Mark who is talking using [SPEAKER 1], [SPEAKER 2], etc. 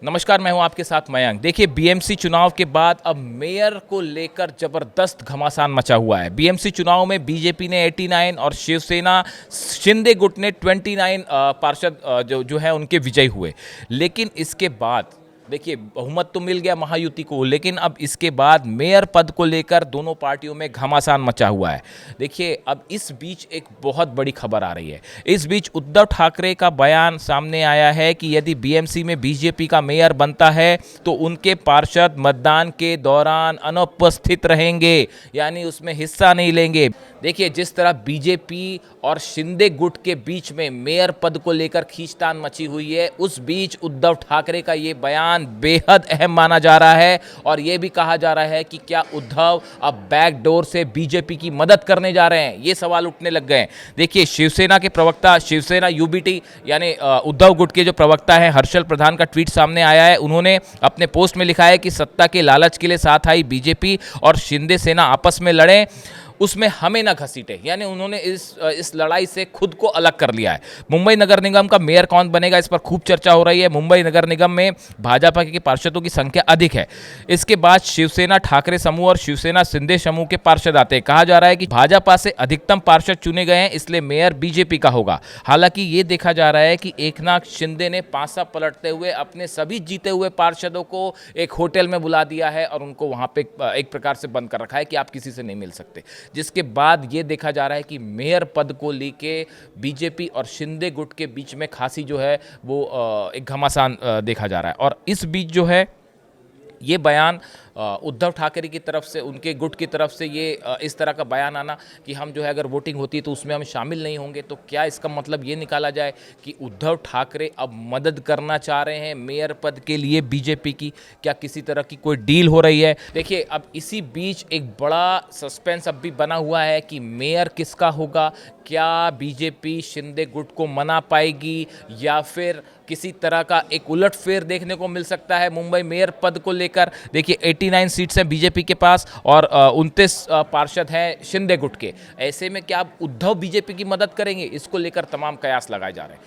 [SPEAKER 1] नमस्कार, मैं हूं आपके साथ मयंक। देखिए, बीएमसी चुनाव के बाद अब मेयर को लेकर जबरदस्त घमासान मचा हुआ है। बीएमसी चुनाव में बीजेपी ने 89 और शिवसेना शिंदे गुट ने 29 पार्षद जो है उनके विजयी हुए। लेकिन इसके बाद देखिए, बहुमत तो मिल गया महायुति को, लेकिन अब इसके बाद मेयर पद को लेकर दोनों पार्टियों में घमासान मचा हुआ है। देखिए, अब इस बीच एक बहुत बड़ी खबर आ रही है। इस बीच उद्धव ठाकरे का बयान सामने आया है कि यदि बीएमसी में बीजेपी का मेयर बनता है तो उनके पार्षद मतदान के दौरान अनुपस्थित रहेंगे, यानी उसमें हिस्सा नहीं लेंगे। देखिए, जिस तरह बीजेपी और शिंदे गुट के बीच में मेयर पद को लेकर खींचतान मची हुई है, उस बीच उद्धव ठाकरे का ये बयान बेहद अहम माना जा रहा है। और ये भी कहा जा रहा है कि क्या उद्धव अब बैकडोर से बीजेपी की मदद करने जा रहे हैं, ये सवाल उठने लग गए हैं। देखिए, शिवसेना के प्रवक्ता, शिवसेना यूबीटी यानी उद्धव गुट के जो प्रवक्ता हैं हर्षल प्रधान का ट्वीट सामने आया है। उन्होंने अपने पोस्ट में लिखा है कि सत्ता के लालच के लिए साथ आई बीजेपी और शिंदे सेना आपस में लड़ें, उसमें हमें ना घसीटे, यानी उन्होंने इस लड़ाई से खुद को अलग कर लिया है। मुंबई नगर निगम का मेयर कौन बनेगा, इस पर खूब चर्चा हो रही है। मुंबई नगर निगम में भाजपा के पार्षदों की संख्या अधिक है। इसके बाद शिवसेना ठाकरे समूह और शिवसेना शिंदे समूह के पार्षद आते हैं। कहा जा रहा है कि भाजपा से अधिकतम पार्षद चुने गए हैं, इसलिए मेयर बीजेपी का होगा। हालांकि ये देखा जा रहा है कि एकनाथ शिंदे ने पासा पलटते हुए अपने सभी जीते हुए पार्षदों को एक होटल में बुला दिया है और उनको वहां पे एक प्रकार से बंद कर रखा है कि आप किसी से नहीं मिल सकते। जिसके बाद ये देखा जा रहा है कि मेयर पद को लेके बीजेपी और शिंदे गुट के बीच में खासी जो है वो एक घमासान देखा जा रहा है। और इस बीच जो है ये बयान उद्धव ठाकरे की तरफ से, उनके गुट की तरफ से ये इस तरह का बयान आना कि हम जो है अगर वोटिंग होती है तो उसमें हम शामिल नहीं होंगे, तो क्या इसका मतलब ये निकाला जाए कि उद्धव ठाकरे अब मदद करना चाह रहे हैं मेयर पद के लिए बीजेपी की? क्या किसी तरह की कोई डील हो रही है? देखिए, अब इसी बीच एक बड़ा सस्पेंस अब भी बना हुआ है कि मेयर किसका होगा। क्या बीजेपी शिंदे गुट को मना पाएगी या फिर किसी तरह का एक उलटफेर देखने को मिल सकता है मुंबई मेयर पद को लेकर? देखिए, 89 सीट्स हैं बीजेपी के पास और 29 पार्षद हैं शिंदे गुट के। ऐसे में क्या अब उद्धव बीजेपी की मदद करेंगे, इसको लेकर तमाम कयास लगाए जा रहे हैं।